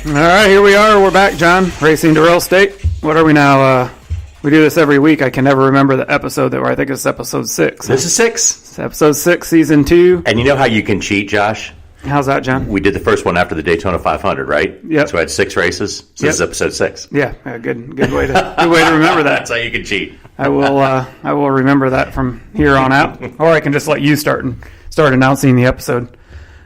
All right, here we are. We're back, John. Racing to Real Estate. What are we now? We do this every week. I can never remember the episode that I think it's episode 6. This is 6. It's episode 6, season 2. And you know how you can cheat, Josh? How's that, John? We did the first one after the Daytona 500, right? Yep. So I had 6 races. So this is episode 6. Yeah, good way to remember that. That's how you can cheat. I will remember that from here on out, or I can just let you start announcing the episode.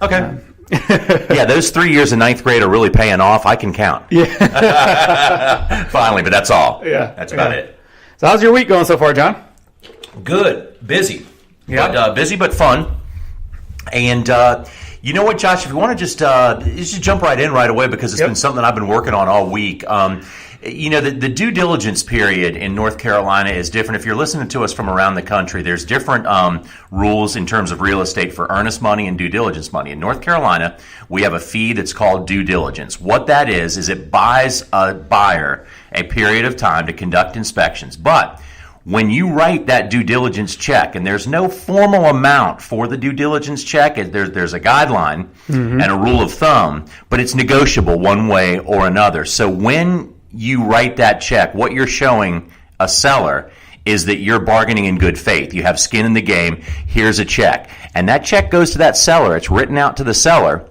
Okay. Yeah, those 3 years in 9th grade are really paying off. I can count. Yeah. Finally, but that's all. Yeah. That's about it. So how's your week going so far, John? Good. Busy. Yeah. But, busy but fun. And you know what, Josh? If you want to just jump right in right away, because it's been something I've been working on all week. You know, the due diligence period in North Carolina is different. If you're listening to us from around the country, there's different rules in terms of real estate for earnest money and due diligence money. In North Carolina, we have a fee that's called due diligence. What that is it buys a buyer a period of time to conduct inspections. But when you write that due diligence check, and there's no formal amount for the due diligence check, there's a guideline and a rule of thumb, but it's negotiable one way or another. So when you write that check, what you're showing a seller is that you're bargaining in good faith. You have skin in the game. Here's a check. And that check goes to that seller. It's written out to the seller,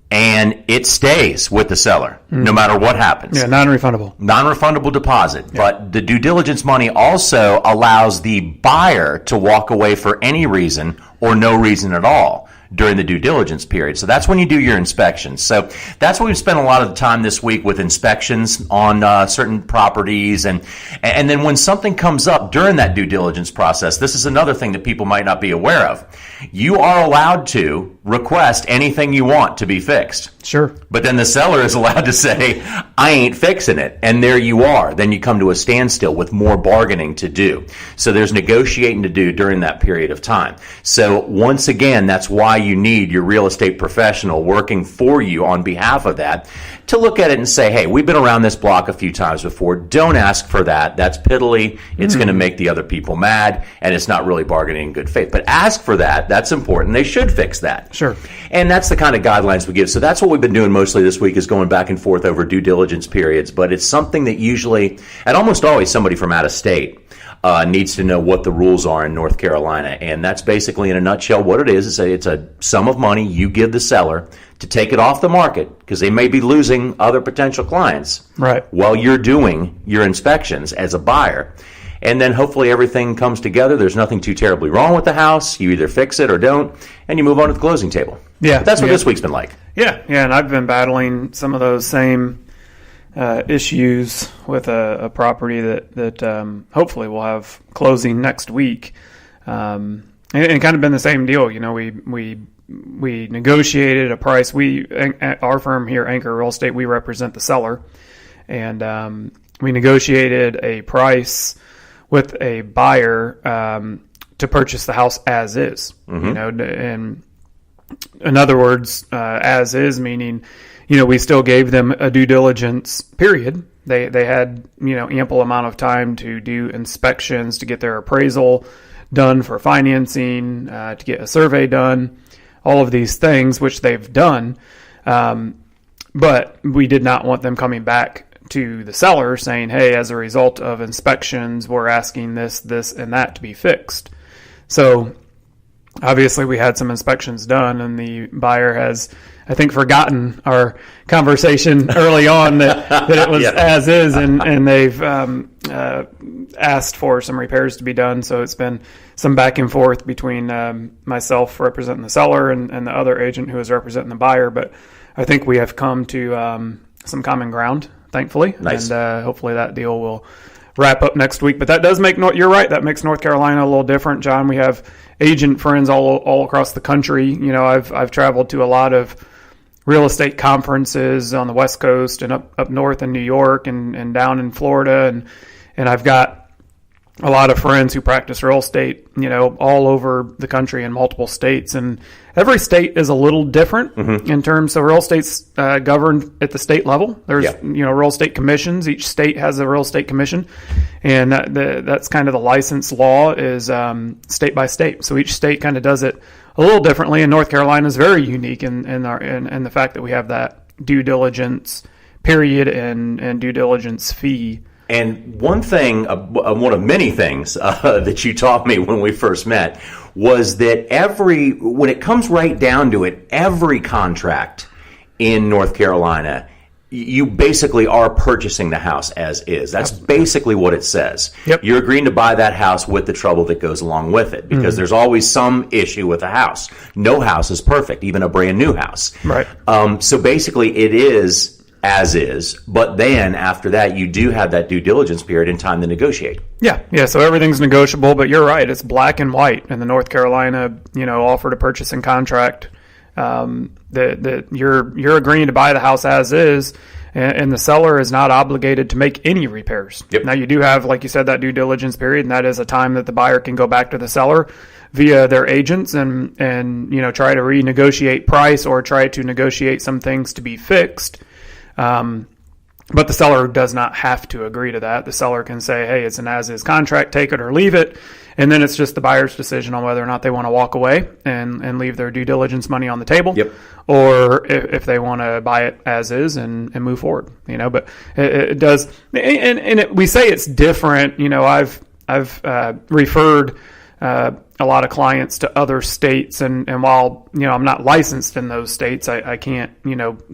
and it stays with the seller no matter what happens. Yeah, non-refundable. Non-refundable deposit. Yeah. But the due diligence money also allows the buyer to walk away for any reason or no reason at all during the due diligence period. So that's when you do your inspections. So that's what we've spent a lot of the time this week with inspections on certain properties. And then when something comes up during that due diligence process, this is another thing that people might not be aware of. You are allowed to request anything you want to be fixed. Sure. But then the seller is allowed to say, I ain't fixing it. And there you are. Then you come to a standstill with more bargaining to do. So there's negotiating to do during that period of time. So once again, that's why you need your real estate professional working for you on behalf of that to look at it and say, hey, we've been around this block a few times before. Don't ask for that. That's piddly. It's going to make the other people mad, and it's not really bargaining in good faith. But ask for that. That's important. They should fix that. Sure. And that's the kind of guidelines we give. So that's what we've been doing mostly this week, is going back and forth over due diligence periods. But it's something that usually, and almost always, somebody from out of state needs to know what the rules are in North Carolina. And that's basically, in a nutshell, what it is. It's a sum of money you give the seller to take it off the market, because they may be losing other potential clients while you're doing your inspections as a buyer. And then hopefully everything comes together. There's nothing too terribly wrong with the house. You either fix it or don't, and you move on to the closing table. Yeah. But that's what this week's been like. Yeah, and I've been battling some of those same issues with a property that hopefully will have closing next week. And kind of been the same deal. You know, we negotiated a price. Our firm here, Anchor Real Estate, we represent the seller, and we negotiated a price with a buyer to purchase the house as is. You know, and in other words, as is meaning, you know, we still gave them a due diligence period. They had, you know, ample amount of time to do inspections, to get their appraisal done for financing, to get a survey done, all of these things, which they've done. But we did not want them coming back to the seller saying, hey, as a result of inspections, we're asking this, and that to be fixed. So obviously we had some inspections done, and the buyer has, I think, forgotten our conversation early on that it was as is, and they've asked for some repairs to be done. So it's been some back and forth between myself representing the seller and the other agent who is representing the buyer. But I think we have come to some common ground, thankfully. Nice. And hopefully that deal will wrap up next week. But that does make, you're right, that makes North Carolina a little different, John. We have agent friends all across the country. You know, I've traveled to a lot of real estate conferences on the West Coast and up north in New York and down in Florida, and I've got a lot of friends who practice real estate, you know, all over the country in multiple states, and every state is a little different in terms of real estate's governed at the state level. There's you know, real estate commissions. Each state has a real estate commission, and that's kind of the license law is state by state. So each state kind of does it a little differently, and North Carolina is very unique in the fact that we have that due diligence period and due diligence fee. And one thing, one of many things that you taught me when we first met was that when it comes right down to it, every contract in North Carolina, you basically are purchasing the house as is. That's basically what it says. Yep. You're agreeing to buy that house with the trouble that goes along with it, because there's always some issue with a house. No house is perfect, even a brand new house. Right. So basically it is as is, but then after that you do have that due diligence period and time to negotiate. Yeah. So everything's negotiable, but you're right. It's black and white in the North Carolina, offer to purchase and contract. That you're agreeing to buy the house as is, and the seller is not obligated to make any repairs. Yep. Now you do have, like you said, that due diligence period, and that is a time that the buyer can go back to the seller via their agents and try to renegotiate price or try to negotiate some things to be fixed. But the seller does not have to agree to that. The seller can say, hey, it's an as-is contract, take it or leave it. And then it's just the buyer's decision on whether or not they want to walk away and leave their due diligence money on the table. Yep. Or if they want to buy it as is and move forward, But it does, we say it's different. I've referred a lot of clients to other states, and while I'm not licensed in those states, I can't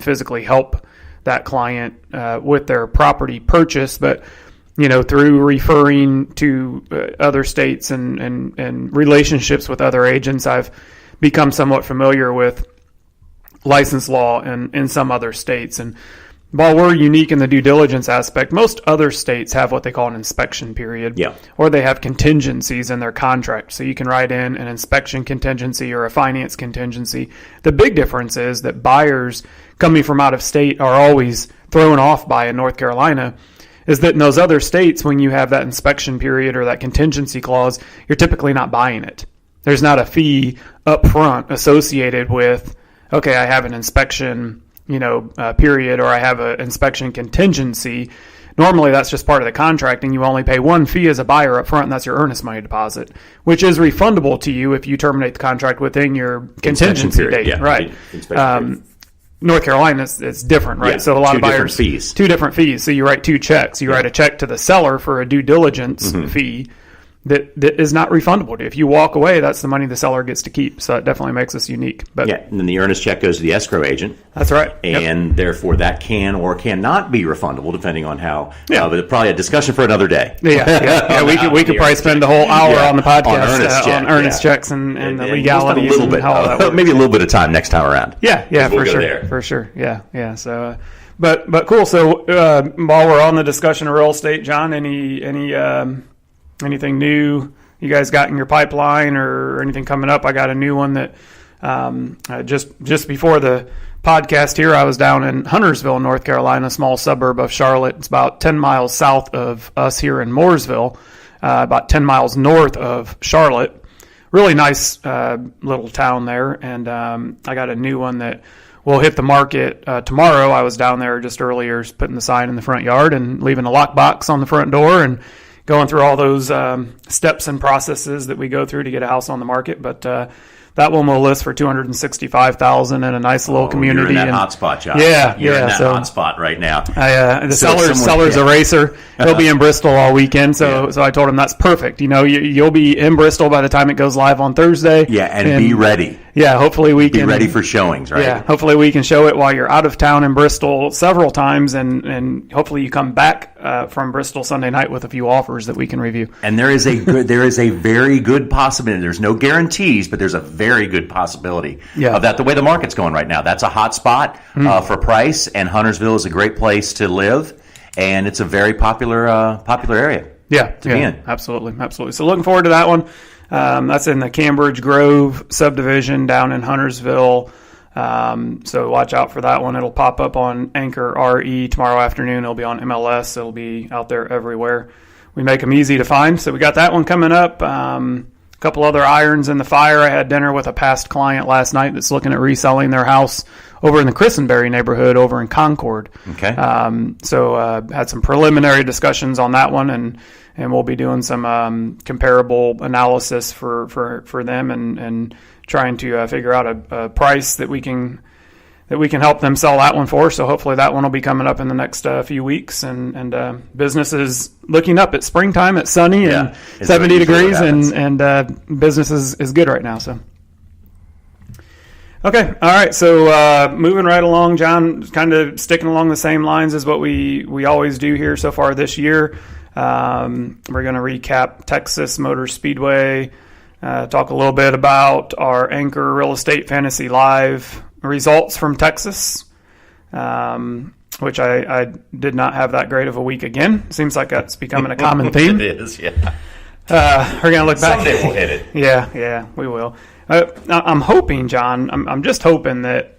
physically help that client with their property purchase, but through referring to other states and relationships with other agents, I've become somewhat familiar with license law in some other states. And while we're unique in the due diligence aspect, most other states have what they call an inspection period, or they have contingencies in their contract. So you can write in an inspection contingency or a finance contingency. The big difference is that buyers coming from out of state are always thrown off by in North Carolina, is that in those other states, when you have that inspection period or that contingency clause, you're typically not buying it. There's not a fee up front associated with, okay, I have an inspection period, or I have an inspection contingency. Normally that's just part of the contract, and you only pay one fee as a buyer up front, and that's your earnest money deposit, which is refundable to you if you terminate the contract within your contingency date. Yeah. Right. North Carolina, it's different, right? Yeah, so a lot of buyers, two different fees. So you write two checks. You write a check to the seller for a due diligence fee that is not refundable. If you walk away, that's the money the seller gets to keep. So it definitely makes us unique. But and then the earnest check goes to the escrow agent. That's right. And therefore that can or cannot be refundable depending on how. But probably a discussion for another day. We could probably spend the whole hour on the podcast on earnest checks and the legalities. A little bit, how that works. Maybe a little bit of time next time around. For sure. Yeah. So, but cool. So while we're on the discussion of real estate, John, anything new you guys got in your pipeline or anything coming up? I got a new one that just before the podcast here, I was down in Huntersville, North Carolina, a small suburb of Charlotte. It's about 10 miles south of us here in Mooresville, about 10 miles north of Charlotte. Really nice little town there. And I got a new one that will hit the market tomorrow. I was down there just earlier putting the sign in the front yard and leaving a lockbox on the front door and going through all those steps and processes that we go through to get a house on the market. But that one will list for $265,000 in a nice little community. You're in that hot spot, Josh. You're in that hot spot right now. The seller's a racer. He'll be in Bristol all weekend, so I told him that's perfect. You'll be in Bristol by the time it goes live on Thursday. And be ready. Yeah, hopefully we can be ready for showings, right? Yeah, hopefully we can show it while you're out of town in Bristol several times, and hopefully you come back from Bristol Sunday night with a few offers that we can review. And there is a very good possibility. There's no guarantees, but there's a very good possibility of that. The way the market's going right now, that's a hot spot for price, and Huntersville is a great place to live, and it's a very popular area. To be in. Absolutely. So looking forward to that one. That's in the Cambridge Grove subdivision down in Huntersville. So watch out for that one. It'll pop up on Anchor RE tomorrow afternoon. It'll be on MLS. It'll be out there everywhere. We make them easy to find. So we got that one coming up. A couple other irons in the fire. I had dinner with a past client last night that's looking at reselling their house over in the Christenberry neighborhood over in Concord. Okay. So had some preliminary discussions on that one, and we'll be doing some comparable analysis for them and trying to figure out a price that we can we can help them sell that one for. So hopefully that one will be coming up in the next few weeks. And business is looking up. It's springtime. It's sunny and 70 degrees, and business is good right now. So. Okay, all right. So moving right along, John, kind of sticking along the same lines as what we always do here so far this year. We're going to recap Texas Motor Speedway, talk a little bit about our Anchor Real Estate Fantasy Live results from Texas, which I did not have that great of a week again. Seems like that's becoming a common theme. It is, yeah. We're going to look back. Someday we'll hit it. Yeah, we will. I'm hoping, John, I'm just hoping that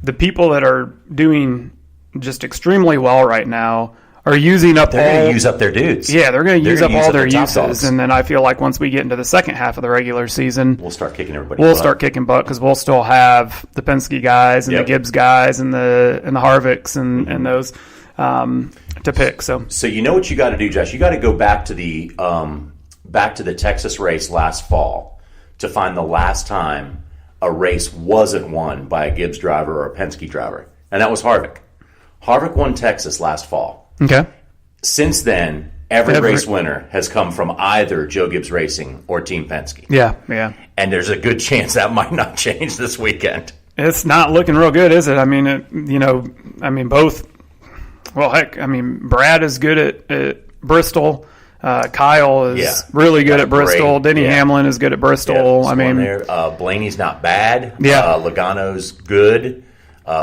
the people that are doing just extremely well right now are using up They're going to use up their dudes. Yeah, they're going to use up all their uses. Dogs. And then I feel like once we get into the second half of the regular season, we'll start kicking everybody We'll start kicking butt because we'll still have the Penske guys and the Gibbs guys and the Harvicks and those to pick. So you know what you got to do, Josh? You got to go back to the Texas race last fall to find the last time a race wasn't won by a Gibbs driver or a Penske driver, and that was Harvick. Harvick won Texas last fall. Okay. Since then, every race winner has come from either Joe Gibbs Racing or Team Penske. Yeah. And there's a good chance that might not change this weekend. It's not looking real good, is it? I mean, both. Well, heck, I mean, Brad is good at Bristol. Kyle is really good at Bristol. Denny Hamlin is good at Bristol. I mean, Blaney's not bad. Yeah. Logano's good. And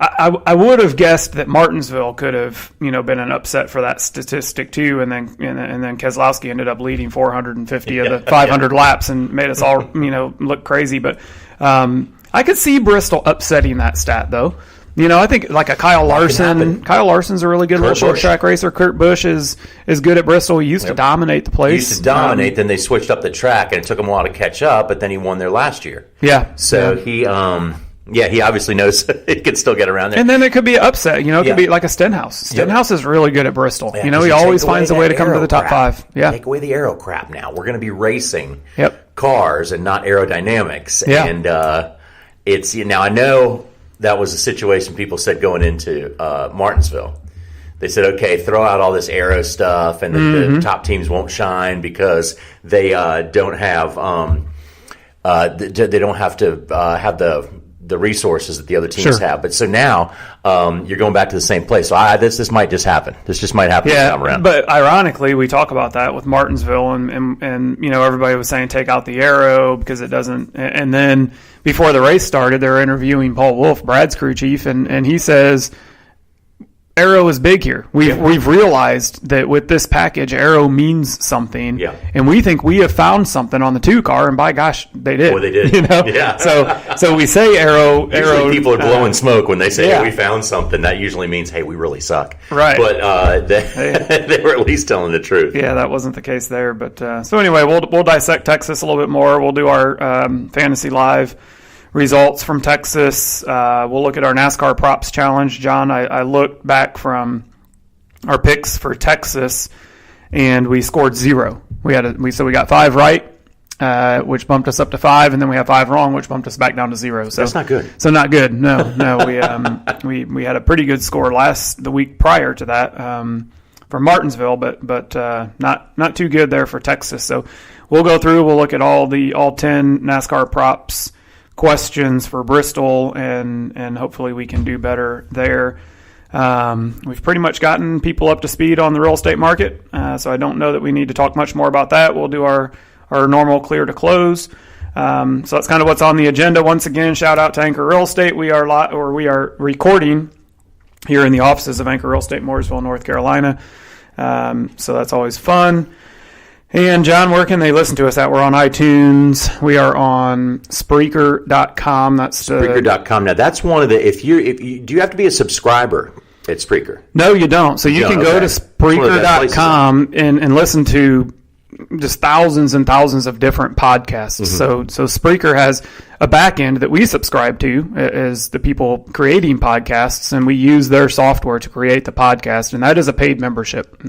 I would have guessed that Martinsville could have, been an upset for that statistic too, and then Keselowski ended up leading 450 of the 500 laps and made us all, look crazy. But I could see Bristol upsetting that stat though. I think like a Kyle Larson. Kyle Larson's a really good little short track racer. Kurt Busch is good at Bristol. He used to dominate the place. He used to dominate. Then they switched up the track, and it took him a while to catch up. But then he won there last year. Yeah. So he obviously knows he can still get around there. And then it could be an upset. It could be like a Stenhouse. Stenhouse is really good at Bristol. He always finds a way to come to the top five. Yeah. Take away the aero crap now. We're going to be racing cars and not aerodynamics. Yeah. And it's now I know. That was a situation people said going into Martinsville. They said, okay, throw out all this aero stuff, and the top teams won't shine because they don't have they don't have to have the resources that the other teams have. But so now you're going back to the same place. So this might just happen. This just might happen this time around. But ironically, we talk about that with Martinsville, and everybody was saying take out the aero because it doesn't. And then before the race started, they were interviewing Paul Wolf, Brad's crew chief, and he says aero is big here. We've realized that with this package, aero means something. Yeah. And we think we have found something on the 2 car, and by gosh, they did. Boy, they did. Yeah. So we say aero. Usually people are blowing smoke when they say, hey, we found something. That usually means, hey, we really suck. Right. But they were at least telling the truth. Yeah, that wasn't the case there. But so anyway, we'll dissect Texas a little bit more. We'll do our Fantasy Live results from Texas. We'll look at our NASCAR Props Challenge. John, I looked back from our picks for Texas, and we scored 0. We got 5 right, which bumped us up to 5, and then we had 5 wrong, which bumped us back down to 0. So that's not good. So not good. No. We had a pretty good score the week prior to that for Martinsville, but not too good there for Texas. So we'll go through. We'll look at all 10 NASCAR props questions for Bristol, and hopefully we can do better there. We've pretty much gotten people up to speed on the real estate market, so I don't know that we need to talk much more about that. We'll do our normal clear to close. So that's kind of what's on the agenda. Once again, shout out to Anchor Real Estate. We are recording here in the offices of Anchor Real Estate, Mooresville, North Carolina. So that's always fun. And John, where can they listen to us at? We're on iTunes. We are on Spreaker.com. That's Spreaker.com. Now that's one of the. Do you have to be a subscriber at Spreaker? No, you don't. So you can go to Spreaker.com and listen to just thousands and thousands of different podcasts. Mm-hmm. So Spreaker has a back end that we subscribe to as the people creating podcasts, and we use their software to create the podcast, and that is a paid membership.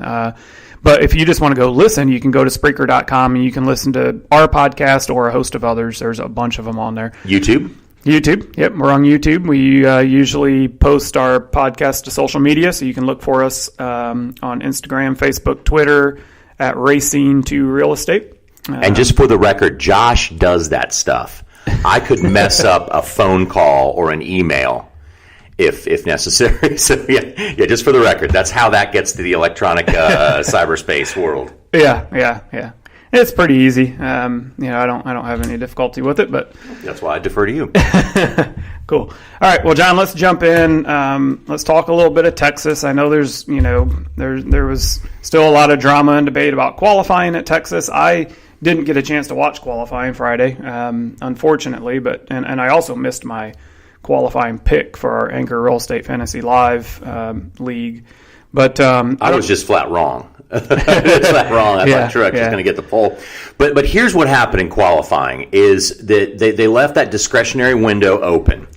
But if you just want to go listen, you can go to Spreaker.com and you can listen to our podcast or a host of others. There's a bunch of them on there. YouTube? Yep, we're on YouTube. We usually post our podcast to social media, so you can look for us on Instagram, Facebook, Twitter at Racing to Real Estate. And just for the record, Josh does that stuff. I could mess up a phone call or an email if necessary. So yeah, just for the record, that's how that gets to the electronic cyberspace world. Yeah. It's pretty easy. I don't have any difficulty with it, but that's why I defer to you. Cool. All right. Well, John, let's jump in. Let's talk a little bit of Texas. I know there was still a lot of drama and debate about qualifying at Texas. I didn't get a chance to watch qualifying Friday, unfortunately, and I also missed my qualifying pick for our Anchor Real Estate Fantasy Live league. But I was just flat wrong. It's flat wrong. I thought Truex was going to get the pole. But here's what happened in qualifying is that they left that discretionary window open.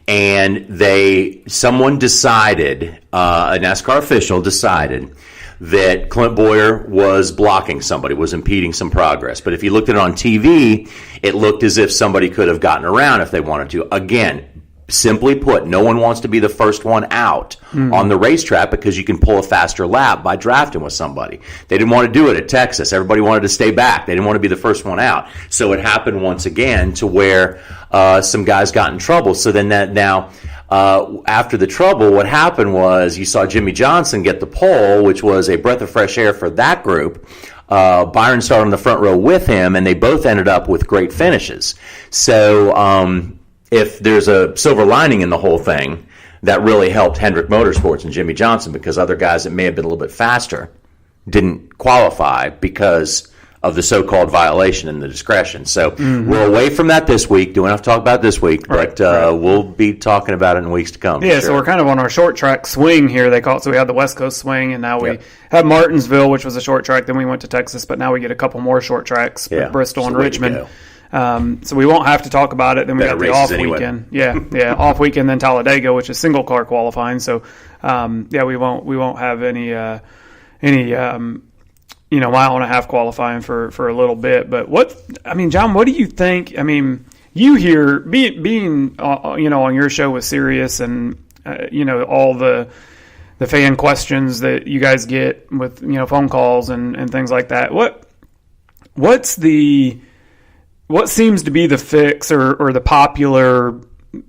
And someone decided, a NASCAR official decided that Clint Bowyer was blocking somebody, was impeding some progress. But if you looked at it on TV, it looked as if somebody could have gotten around if they wanted to. Again, simply put, no one wants to be the first one out on the racetrack because you can pull a faster lap by drafting with somebody. They didn't want to do it at Texas. Everybody wanted to stay back. They didn't want to be the first one out. So it happened once again to where some guys got in trouble. So then after the trouble, what happened was you saw Jimmy Johnson get the pole, which was a breath of fresh air for that group. Byron started on the front row with him, and they both ended up with great finishes. So if there's a silver lining in the whole thing, that really helped Hendrick Motorsports and Jimmy Johnson, because other guys that may have been a little bit faster didn't qualify because of the so-called violation and the discretion. So we're away from that this week. Don't have to talk about it this week, but we'll be talking about it in weeks to come. Yeah, so we're kind of on our short track swing here, they call it. So we had the West Coast swing, and now we have Martinsville, which was a short track. Then we went to Texas, but now we get a couple more short tracks with Bristol and Richmond. So we won't have to talk about it. Then we got the off weekend. Yeah, off weekend. Then Talladega, which is single car qualifying. So we won't have any mile and a half qualifying for a little bit. But John, what do you think? I mean, you hear being on your show with Sirius and all the fan questions that you guys get with phone calls and things like that. What seems to be the fix or the popular?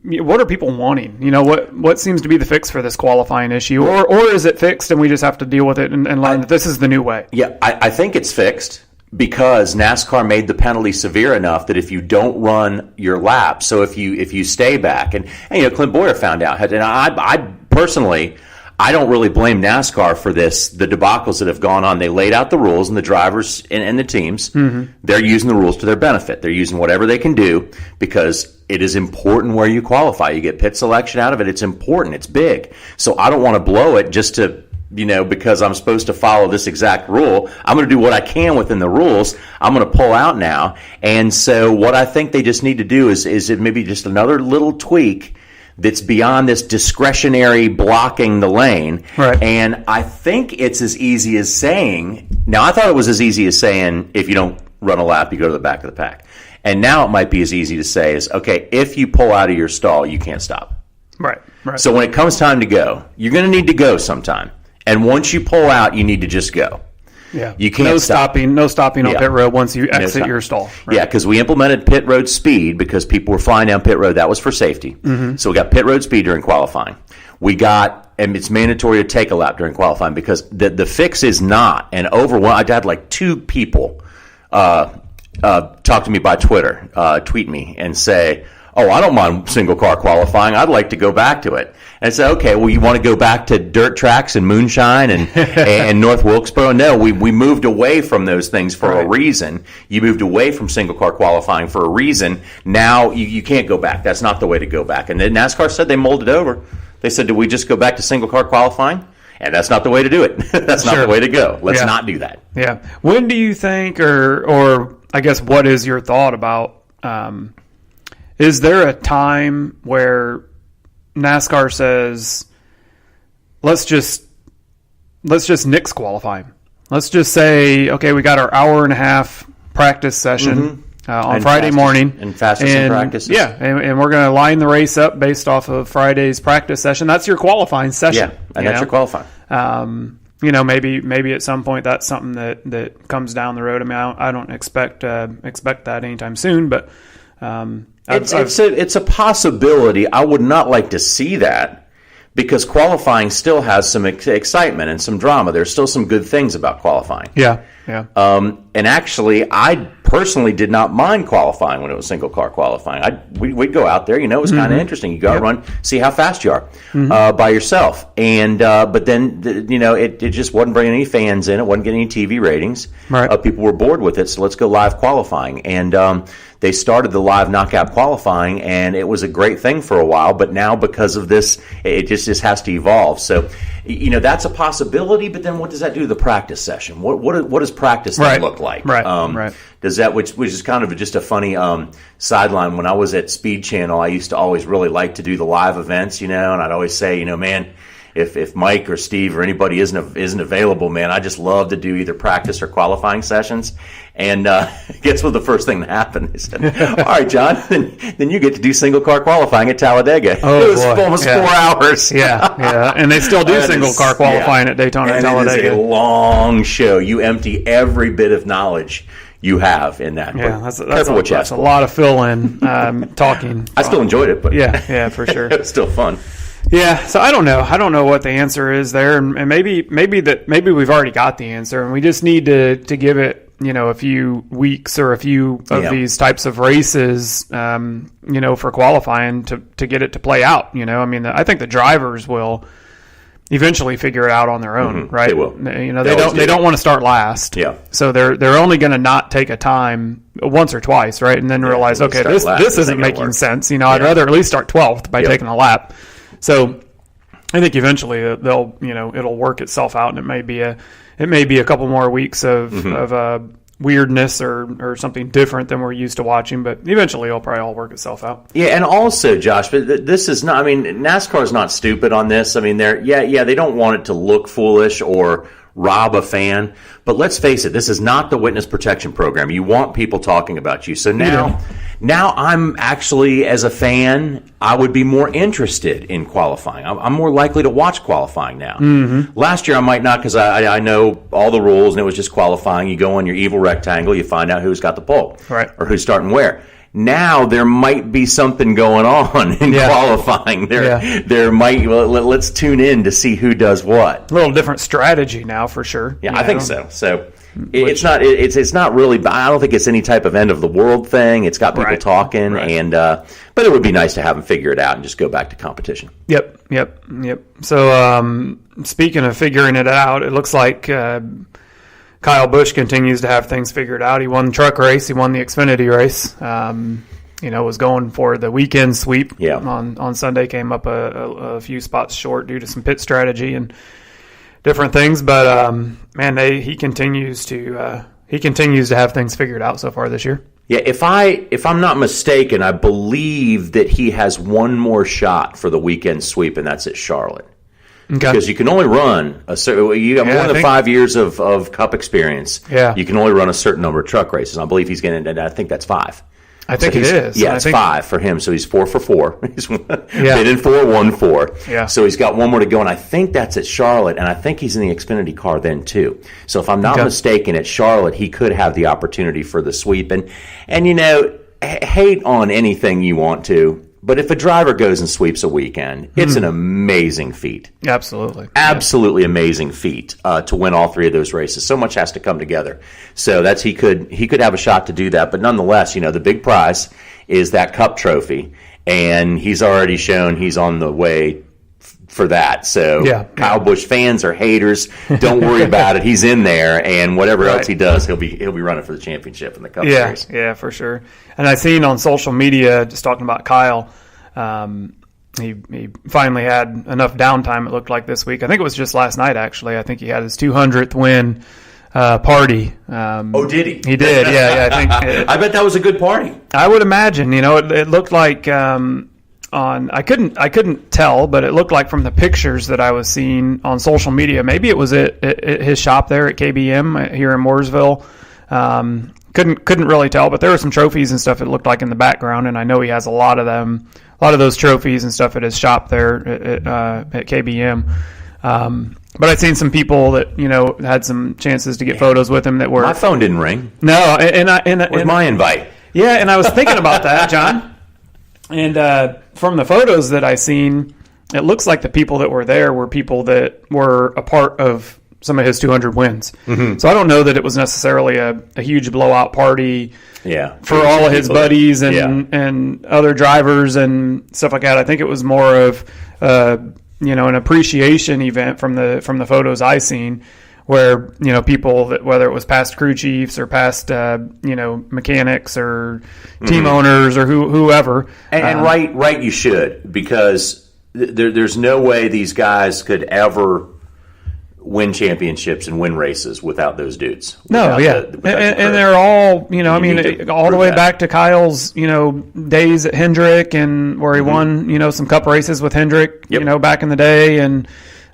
What are people wanting? What seems to be the fix for this qualifying issue, or is it fixed and we just have to deal with it and learn that this is the new way? Yeah, I think it's fixed because NASCAR made the penalty severe enough that if you don't run your lap, so if you stay back, and Clint Bowyer found out, and I personally, I don't really blame NASCAR for this, the debacles that have gone on. They laid out the rules, and the drivers and the teams, they're using the rules to their benefit. They're using whatever they can do because it is important where you qualify. You get pit selection out of it. It's important. It's big. So I don't want to blow it just to, because I'm supposed to follow this exact rule. I'm going to do what I can within the rules. I'm going to pull out now. And so what I think they just need to do is maybe just another little tweak that's beyond this discretionary blocking the lane. Right. And I think it's as easy as saying, now I thought it was as easy as saying, if you don't run a lap, you go to the back of the pack. And now it might be as easy to say as, okay, if you pull out of your stall, you can't stop. Right. So when it comes time to go, you're going to need to go sometime. And once you pull out, you need to just go. Yeah. You can't no stopping on pit road once you exit your stall. Right? Yeah, because we implemented pit road speed because people were flying down pit road. That was for safety. So we got pit road speed during qualifying. And it's mandatory to take a lap during qualifying because the fix is not. And I had like 2 people talk to me by Twitter, tweet me and say, oh, I don't mind single car qualifying. I'd like to go back to it. And I said, okay, well, you want to go back to dirt tracks and moonshine and North Wilkesboro? No, we moved away from those things for a reason. You moved away from single car qualifying for a reason. Now you can't go back. That's not the way to go back. And then NASCAR said they molded over. They said, do we just go back to single car qualifying? And that's not the way to do it. That's not the way to go. Let's not do that. Yeah. When do you think, or I guess what is your thought about, is there a time where NASCAR says, let's just nix qualifying? let's just say, okay, we got our hour and a half practice session on And Friday fastest- morning. and fastest in practices. Yeah, and we're going to line the race up based off of Friday's practice session. That's your qualifying session. Yeah, and that's your qualifying. Maybe at some point that's something that comes down the road. I mean, I don't expect that anytime soon, but It's a possibility. I would not like to see that because qualifying still has some excitement and some drama. There's still some good things about qualifying. yeah. And actually, I personally did not mind qualifying when it was single car qualifying. We'd go out there, it was kind of interesting. You go out, run, see how fast you are by yourself. And but then it just wasn't bringing any fans in. It wasn't getting any TV ratings. Right. People were bored with it, so let's go live qualifying. And they started the live knockout qualifying, and it was a great thing for a while. But now, because of this, it just has to evolve. So, that's a possibility. But then, what does that do to the practice session? What does practice then look like? Right. Does that, which is kind of just a funny sideline. When I was at Speed Channel, I used to always really like to do the live events, and I'd always say, man, if Mike or Steve or anybody isn't available, man, I just love to do either practice or qualifying sessions. And guess what? The first thing that happened, they said, "All right, John, then you get to do single car qualifying at Talladega." Oh, it was boy. almost 4 hours. Yeah, and they still do single car qualifying at Daytona and Talladega. It is a long show. You empty every bit of knowledge you have in that. Yeah, that's a lot of fill-in talking. I still enjoyed it, but yeah, for sure. It was still fun. Yeah, so I don't know what the answer is there, and maybe we've already got the answer, and we just need to give it a few weeks or a few of these types of races, for qualifying to get it to play out. I mean, I think the drivers will eventually figure it out on their own, right? They will. They don't want to start last. Yeah. So they're only going to not take a time once or twice, right? And then realize, okay, this isn't making sense. I'd rather at least start 12th by taking a lap. So I think eventually it'll work itself out, and it may be a couple more weeks of weirdness or something different than we're used to watching, but eventually it'll probably all work itself out. Yeah, and also, Josh, but this is not. I mean, NASCAR is not stupid on this. I mean, they don't want it to look foolish or rob a fan. But let's face it, this is not the witness protection program. You want people talking about you. So now I'm actually, as a fan, I would be more interested in qualifying. I'm more likely to watch qualifying now. Last year I might not, because I know all the rules and it was just qualifying. You go on your evil rectangle, you find out who's got the pole, right, or who's starting where. Now there might be something going on in qualifying. There might. Let's tune in to see who does what. A little different strategy now, for sure. Yeah, I think so. So it's not. It's not really. I don't think it's any type of end of the world thing. It's got people talking, and but it would be nice to have them figure it out and just go back to competition. Yep. So speaking of figuring it out, it looks like Kyle Busch continues to have things figured out. He won the truck race. He won the Xfinity race. Was going for the weekend sweep. Yeah. On Sunday, came up a few spots short due to some pit strategy and different things. But he continues to have things figured out so far this year. Yeah, if I'm not mistaken, I believe that he has one more shot for the weekend sweep, and that's at Charlotte. Okay. Because you can only run you have more than 5 years of Cup experience. Yeah. You can only run a certain number of truck races. I believe he's getting, and I think that's 5. I think it is. Yeah, it's 5 for him. So he's 4 for 4. He's been in 4, won 4. Yeah. So he's got one more to go, and I think that's at Charlotte, and I think he's in the Xfinity car then too. So if I'm not mistaken, at Charlotte he could have the opportunity for the sweep. And hate on anything you want to. But if a driver goes and sweeps a weekend, it's an amazing feat. Absolutely. Absolutely amazing feat to win all 3 of those races. So much has to come together. So he could have a shot to do that. But nonetheless, the big prize is that Cup trophy. And he's already shown he's on the way for that. So Kyle Busch fans or haters, don't worry about it. He's in there, and whatever else he does, he'll be running for the championship in the Cup Series. Yeah, for sure. And I've seen on social media, just talking about Kyle, he finally had enough downtime, it looked like, this week. I think it was just last night, actually. I think he had his 200th win party. Did he? He did, yeah. I think I bet that was a good party. I would imagine. It looked like I couldn't tell, but it looked like from the pictures that I was seeing on social media, maybe it was at his shop there at KBM here in Mooresville. Couldn't really tell, but there were some trophies and stuff it looked like in the background, and I know he has a lot of those trophies and stuff at his shop there at KBM. But I'd seen some people that had some chances to get photos with him that were. My phone didn't ring. No, and with my invite. Yeah, and I was thinking about that, John. And from the photos that I seen, it looks like the people that were there were people that were a part of some of his 200 wins. Mm-hmm. So I don't know that it was necessarily a huge blowout party for all of his buddies and other drivers and stuff like that. I think it was more of an appreciation event from the photos I seen, where people that, whether it was past crew chiefs or past mechanics or team owners or whoever, and right you should, because there's no way these guys could ever win championships and win races without those dudes. And they're all all the way back to Kyle's days at Hendrick, and where he won some cup races with Hendrick back in the day, and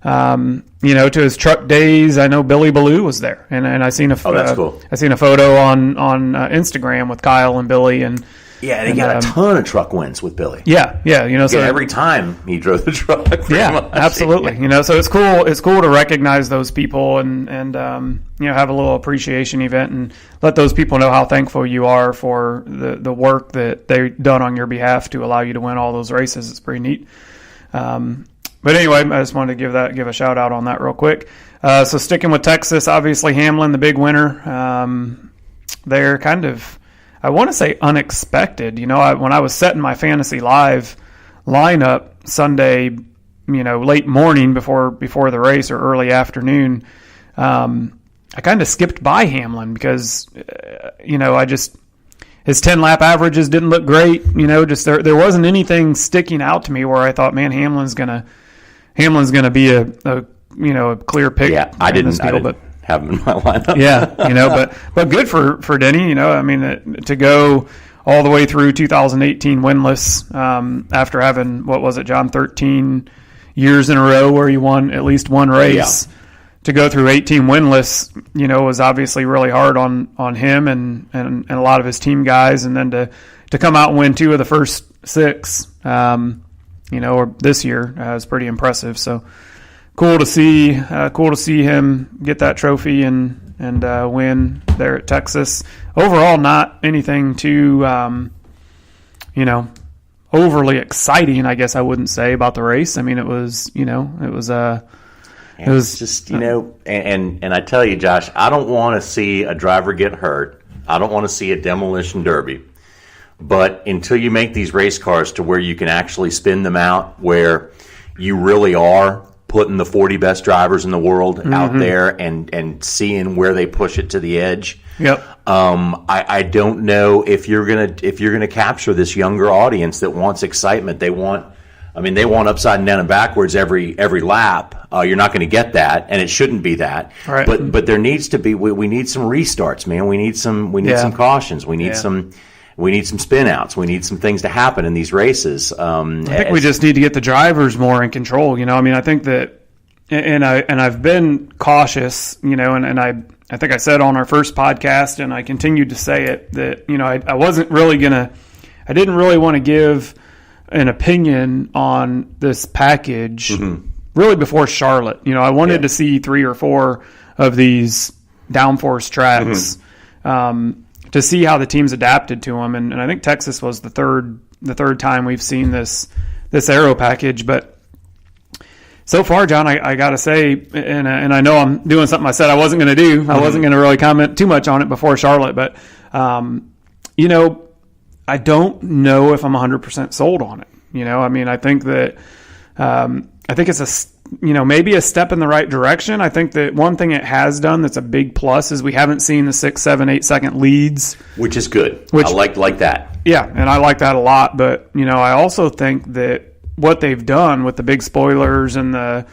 to his truck days. I know Billy Ballou was there, and I seen a that's cool. I seen a photo on Instagram with Kyle and Billy, and they got a ton of truck wins with Billy. So every time he drove the truck. Absolutely. So it's cool. It's cool to recognize those people and have a little appreciation event and let those people know how thankful you are for the work that they've done on your behalf to allow you to win all those races. It's pretty neat. But anyway, I just wanted to give a shout out on that real quick. So sticking with Texas, obviously Hamlin, the big winner. They're kind of, I want to say, unexpected. When I was setting my Fantasy Live lineup Sunday, late morning before the race or early afternoon, I kind of skipped by Hamlin because, his 10-lap averages didn't look great. Just there wasn't anything sticking out to me where I thought, man, Hamlin's gonna be a clear pick. Yeah, I didn't have him in my lineup. But good for Denny. To go all the way through 2018 winless after having, what was it, John, 13 years in a row where he won at least one race. Yeah. To go through 18 winless, was obviously really hard on him and a lot of his team guys, and then to come out and win 2 of the first 6, or this year is pretty impressive. So cool to see him get that trophy and win there at Texas. Overall, not anything too overly exciting, I guess I wouldn't say, about the race. It was just, and I tell you, Josh, I don't want to see a driver get hurt. I don't want to see a demolition derby. But until you make these race cars to where you can actually spin them out, where you really are putting the 40 best drivers in the world out there and seeing where they push it to the edge. Yep. I don't know if you're gonna capture this younger audience that wants excitement. They want upside and down and backwards every lap. You're not going to get that, and it shouldn't be that. Right. But there needs to be. We need some restarts, man. We need some cautions. We need some spin outs. We need some things to happen in these races. I think we just need to get the drivers more in control. I think that, and I've been cautious. And I think I said on our first podcast, and I continued to say it, that I wasn't really gonna. I didn't really want to give an opinion on this package really before Charlotte. I wanted to see 3 or 4 of these downforce tracks to see how the teams adapted to them, and I think Texas was the third time we've seen this aero package. But so far, John, I got to say, and I know I'm doing something I said I wasn't going to do. I wasn't going to really comment too much on it before Charlotte, but I don't know if I'm 100% sold on it. I think that I think it's maybe a step in the right direction. I think that one thing it has done that's a big plus is we haven't seen the 6, 7, 8 second leads, which is good. I like that. Yeah, and I like that a lot. But I also think that what they've done with the big spoilers and the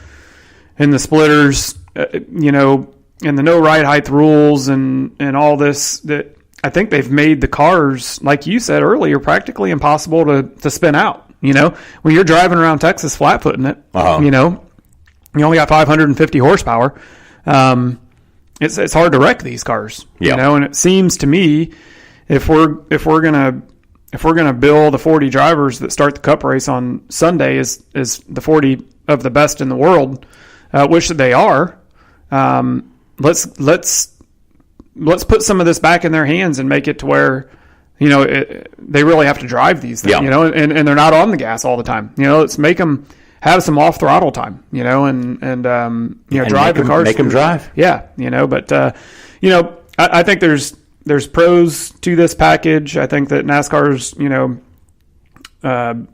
splitters, and the no ride height rules and all this, that I think they've made the cars, like you said earlier, practically impossible to spin out. You know, when you're driving around Texas flat-footing it, you know, you only got 550 horsepower. It's hard to wreck these cars, you know, and it seems to me if we're gonna bill the 40 drivers that start the Cup race on Sunday is the 40 of the best in the world, which they are. Let's put some of this back in their hands and make it to where, you know, they really have to drive these things, you know, and they're not on the gas all the time. You know, let's make them have some off throttle time, you know, and you know, drive the cars. Make them drive. Yeah, you know, but you know, I think there's pros to this package. I think that NASCAR's, you know,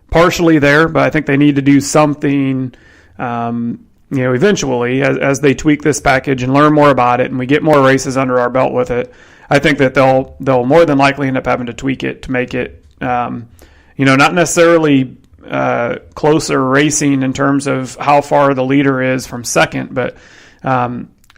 partially there, but I think they need to do something, you know, eventually as they tweak this package and learn more about it and we get more races under our belt with it. I think that they'll more than likely end up having to tweak it to make it, you know, not necessarily closer racing in terms of how far the leader is from second, but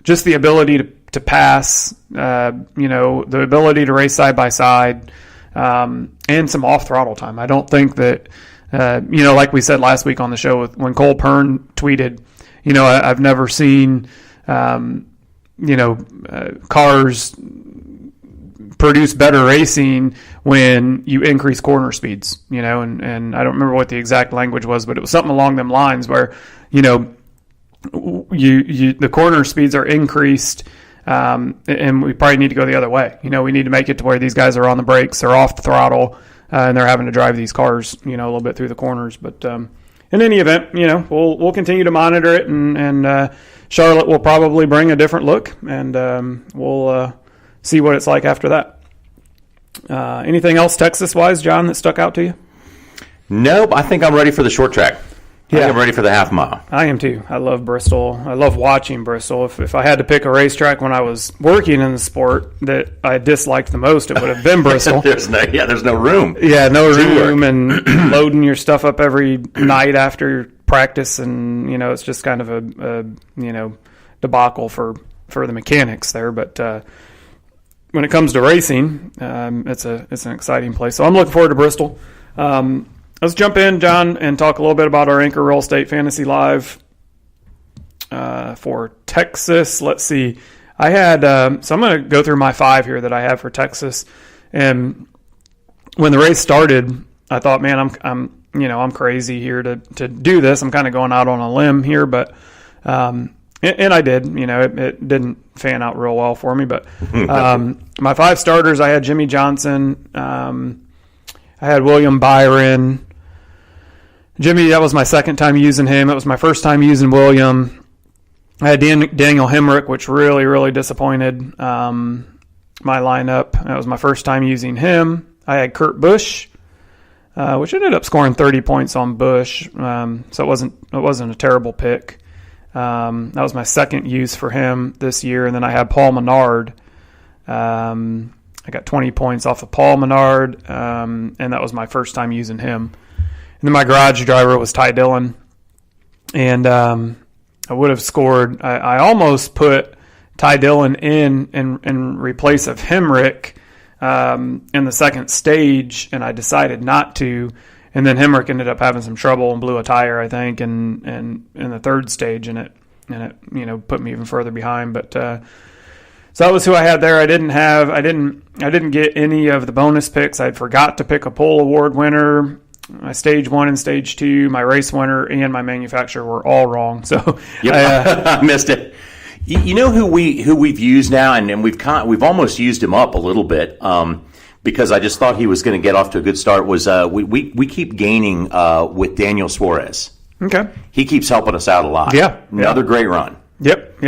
just the ability to pass, you know, the ability to race side by side, and some off throttle time. I don't think that, you know, like we said last week on the show when Cole Pern tweeted, you know, I've never seen, you know, cars produce better racing when you increase corner speeds, you know, and I don't remember what the exact language was, but it was something along them lines where, you know, the corner speeds are increased, and we probably need to go the other way. You know, we need to make it to where these guys are on the brakes, they're off the throttle, and they're having to drive these cars, you know, a little bit through the corners. But in any event, you know, we'll continue to monitor it, and Charlotte will probably bring a different look, and we'll see what it's like after that. Anything else Texas-wise, John, that stuck out to you? Nope. I think I'm ready for the short track. I think I'm ready for the half mile. I am too. I love Bristol. I love watching Bristol. If I had to pick a racetrack when I was working in the sport that I disliked the most, it would have been Bristol. There's no room. Yeah, no room, and loading your stuff up every night after practice, and you know, it's just kind of a you know, debacle for the mechanics there. But when it comes to racing, it's an exciting place. So I'm looking forward to Bristol. Let's jump in, John, and talk a little bit about our Anchor Real Estate Fantasy Live for Texas. Let's see. I had so I'm going to go through my 5 here that I have for Texas. And when the race started, I thought, man, I'm crazy here to do this. I'm kind of going out on a limb here, but and I did. You know, it didn't fan out real well for me. But my 5 starters, I had Jimmy Johnson. I had William Byron. Jimmy, that was my second time using him. It was my first time using William. I had Daniel Hemrick, which really, really disappointed my lineup. That was my first time using him. I had Kurt Busch, which ended up scoring 30 points on Busch, so it wasn't a terrible pick. That was my second use for him this year. And then I had Paul Menard. I got 20 points off of Paul Menard, and that was my first time using him. And then my garage driver was Ty Dillon. And I would have scored. I almost put Ty Dillon in replace of Hemrick in the second stage, and I decided not to. And then Hemrick ended up having some trouble and blew a tire, I think, and in the third stage, and it you know, put me even further behind. But so that was who I had there. I didn't get any of the bonus picks. I forgot to pick a Pole Award winner. My stage 1 and stage 2, my race winner, and my manufacturer were all wrong. So I missed it. You know who we've used now, and we've almost used him up a little bit. Because I just thought he was going to get off to a good start, was we keep gaining with Daniel Suarez. Okay. He keeps helping us out a lot. Yeah. Another great run. Yep.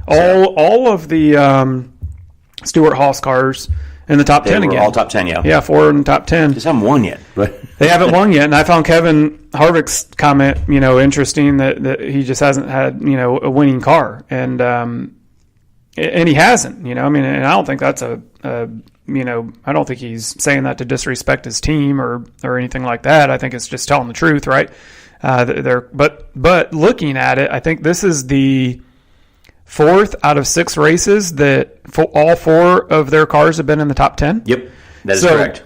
All of the Stewart Haas cars in the top 10 again. All top 10, yeah. Yeah, 4 in the top 10. Just haven't won yet. But they haven't won yet, and I found Kevin Harvick's comment, you know, interesting that he just hasn't had, you know, a winning car. And he hasn't, you know. I mean, and I don't think that's you know, I don't think he's saying that to disrespect his team or anything like that. I think it's just telling the truth, right? But looking at it, I think this is the 4th out of 6 races that all 4 of their cars have been in the top 10. Yep, that is correct.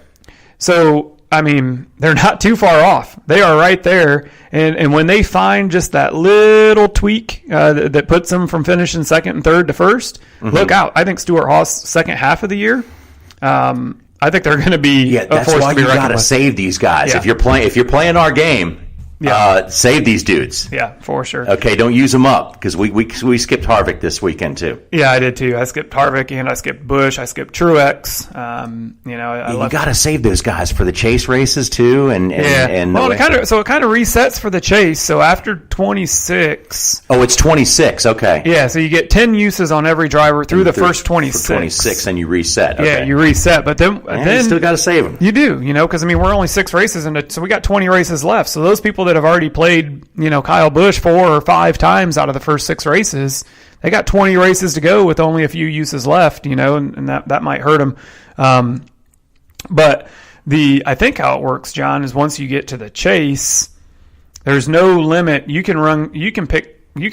So I mean, they're not too far off. They are right there. And when they find just that little tweak that puts them from finishing second and third to first, look out. I think Stewart Haas, second half of the year, I think they're going to be a that's force why to be you reckoned got to with. save these guys. Yeah. If you're playing our game, save these dudes. Yeah, for sure. Okay, don't use them up because we skipped Harvick this weekend too. Yeah, I did too. I skipped Harvick and I skipped Busch. I skipped Truex. You got to save those guys for the chase races too. And well, it kind of resets for the chase. So after 26. Oh, it's 26. Okay. Yeah, so you get 10 uses on every driver through the first 26. For 26, and you reset. Okay. Yeah, you reset, but then you still got to save them. You do, because we're only 6 races into, so we got 20 races left. So those people that have already played, Kyle Busch 4 or 5 times out of the first 6 races, they got 20 races to go with only a few uses left, and that might hurt them. But I think how it works, John, is once you get to the chase, there's no limit. You can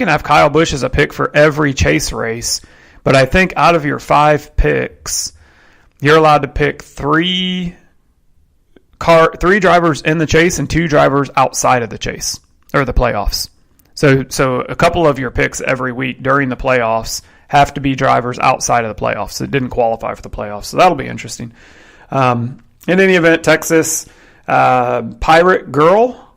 have Kyle Busch as a pick for every chase race, but I think out of your 5 picks, you're allowed to pick 3 drivers in the chase and 2 drivers outside of the chase or the playoffs. So a couple of your picks every week during the playoffs have to be drivers outside of the playoffs that didn't qualify for the playoffs. So that'll be interesting. In any event, Texas Pirate Girl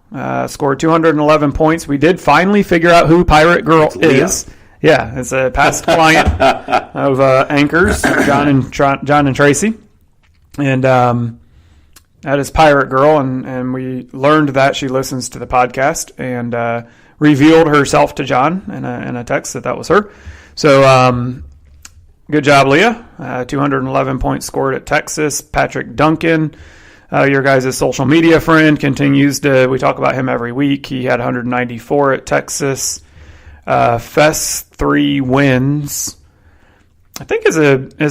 scored 211 points. We did finally figure out who Pirate Girl is. Yeah, it's a past client of Anchors, John and Tracy. And that is Pirate Girl, and we learned that she listens to the podcast and revealed herself to John in a text that was her. So good job, Leah. 211 points scored at Texas. Patrick Duncan, your guys' social media friend, continues to, we talk about him every week. He had 194 at Texas. Fest 3 wins. I think is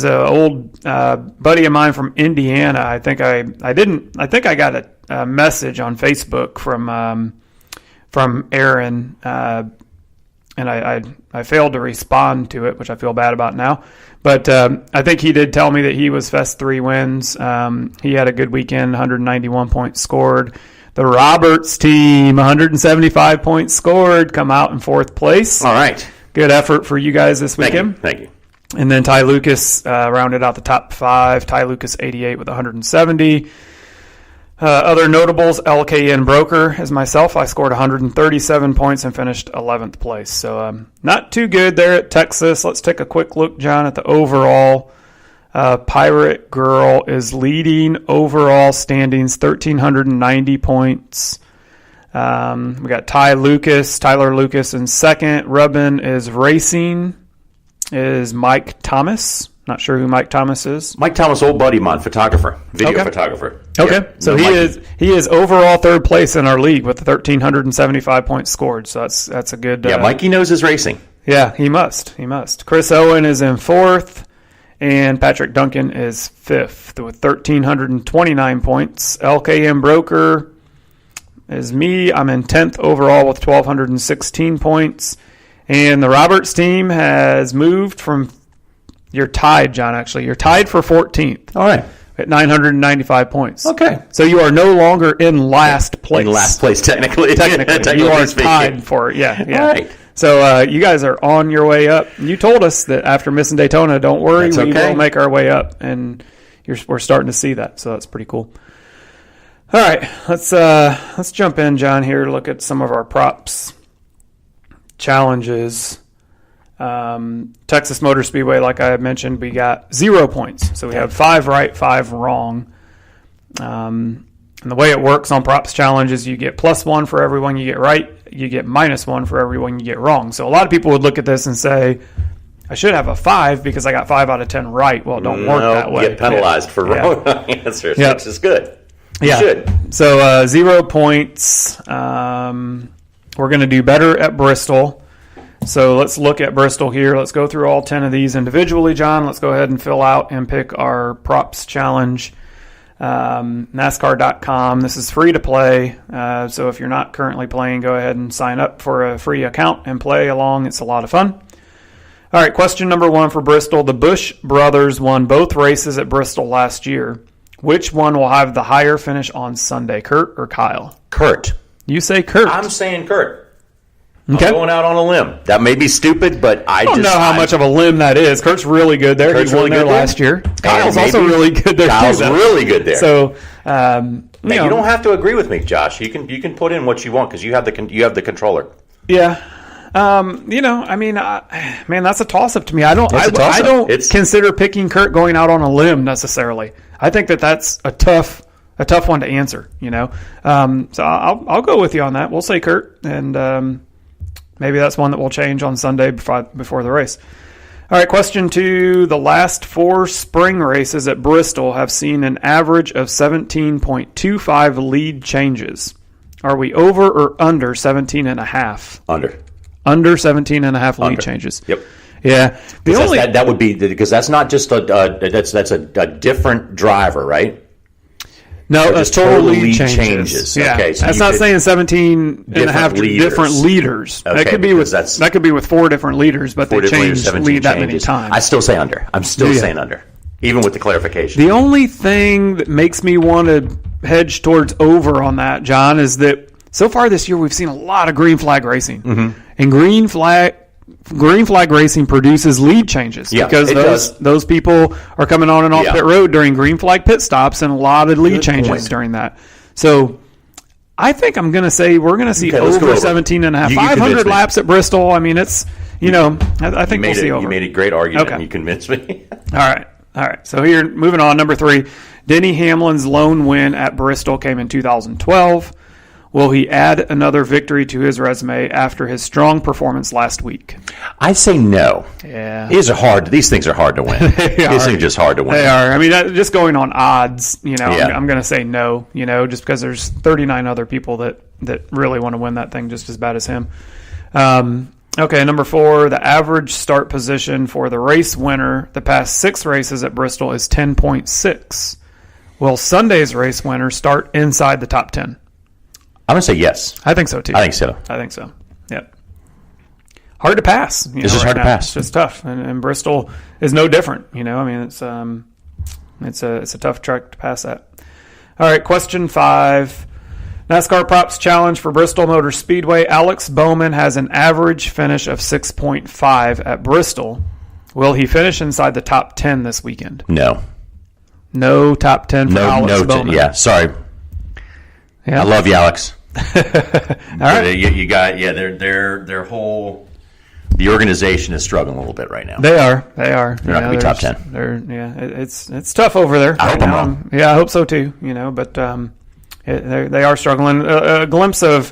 a old buddy of mine from Indiana. I think I got a message on Facebook from Aaron, and I failed to respond to it, which I feel bad about now. But I think he did tell me that he was Fest 3 wins. He had a good weekend, 191 points scored. The Roberts team, 175 points scored, come out in 4th place. All right. Good effort for you guys this weekend. Thank you. And then Ty Lucas rounded out the top 5. Ty Lucas 88 with 170. Other notables, LKN Broker as myself. I scored 137 points and finished 11th place. So not too good there at Texas. Let's take a quick look, John, at the overall. Pirate Girl is leading overall standings, 1,390 points. We got Tyler Lucas in second. Rubin is racing. Is Mike Thomas. Not sure who Mike Thomas is. Mike Thomas, old buddy of mine, photographer, video photographer. Okay, yeah. So he is overall 3rd place in our league with 1,375 points scored. So that's a good. Yeah, Mikey knows his racing. Yeah, he must. Chris Owen is in 4th, and Patrick Duncan is 5th with 1,329 points. LKM Broker is me. I'm in 10th overall with 1,216 points. And the Roberts team has moved from, you're tied, John, actually. You're tied for 14th. All right. At 995 points. Okay. So you are no longer in last place. In last place, technically. You are tied for it. Yeah. All right. So you guys are on your way up. You told us that after missing Daytona, don't worry, we will make our way up. And we're starting to see that. So that's pretty cool. All right. Let's jump in, John, here to look at some of our props. Challenges. Texas Motor Speedway, like I had mentioned, we got 0 points. So we have 5 right, 5 wrong. And the way it works on props challenges, you get +1 for every one you get right. You get -1 for every one you get wrong. So a lot of people would look at this and say, I should have a 5 because I got 5 out of 10 right. Well, it don't work that way. You get penalized for wrong answers, which is good. You should. So 0 points. We're going to do better at Bristol. So let's look at Bristol here. Let's go through all 10 of these individually, John. Let's go ahead and fill out and pick our props challenge. NASCAR.com. This is free to play. So if you're not currently playing, go ahead and sign up for a free account and play along. It's a lot of fun. All right, question number 1 for Bristol. The Busch brothers won both races at Bristol last year. Which one will have the higher finish on Sunday, Kurt or Kyle? Kurt. You say Kurt. I'm saying Kurt. Okay. I'm going out on a limb. That may be stupid, but I don't know how much of a limb that is. Kurt's really good there. Kurt's he won really there good last year. Kyle's And also maybe really good there Kyle's too. though. really good there. So, Now, you don't have to agree with me, Josh. You can put in what you want because you have the controller. yeah. Man, that's a toss-up to me. I don't consider picking Kurt going out on a limb necessarily. I think that's a tough one to answer, So I'll go with you on that. We'll say Kurt, and maybe that's one that will change on Sunday before the race. All right, question 2. The last 4 spring races at Bristol have seen an average of 17.25 lead changes. Are we over or under 17.5? Under. Under 17.5 lead changes. Yep. Yeah. That would be because that's not just that's a different driver, right? No, that's total lead changes. changes. Yeah. Okay, so that's not saying 17 and a half different leaders. Okay, that could be with 4 different leaders, but they change lead that many times. I still say under. I'm still saying under, even with the clarification. The only thing that makes me want to hedge towards over on that, John, is that so far this year we've seen a lot of green flag racing, and green flag racing produces lead changes because those people are coming on and off pit road during green flag pit stops, and a lot of lead changes during that. So I think I'm going to say we're going to see over 17.5. 500 laps at Bristol. I mean, it's, I think we'll see over. You made a great argument and you convinced me. All right. So here, moving on, number 3, Denny Hamlin's lone win at Bristol came in 2012. Will he add another victory to his resume after his strong performance last week? I say no. Yeah. These things are hard to win. These things are just hard to win. They are. I mean, just going on odds, I'm going to say no, just because there's 39 other people that really want to win that thing just as bad as him. Okay, number 4, the average start position for the race winner the past 6 races at Bristol is 10.6. Will Sunday's race winner start inside the top 10? I'm going to say yes. I think so, too. I think so. Yep. Hard to pass. This is hard to pass. It's just tough. And Bristol is no different. I mean, it's a tough track to pass at. All right, question 5. NASCAR Props Challenge for Bristol Motor Speedway. Alex Bowman has an average finish of 6.5 at Bristol. Will he finish inside the top 10 this weekend? No. No top 10 for Alex Bowman. Yeah, sorry. Yeah. I love you, Alex. All right. You got their whole the organization is struggling a little bit right now. They are. They're not going to be top 10. It's tough over there. I hope I'm wrong. Yeah, I hope so too. But they are struggling. A glimpse of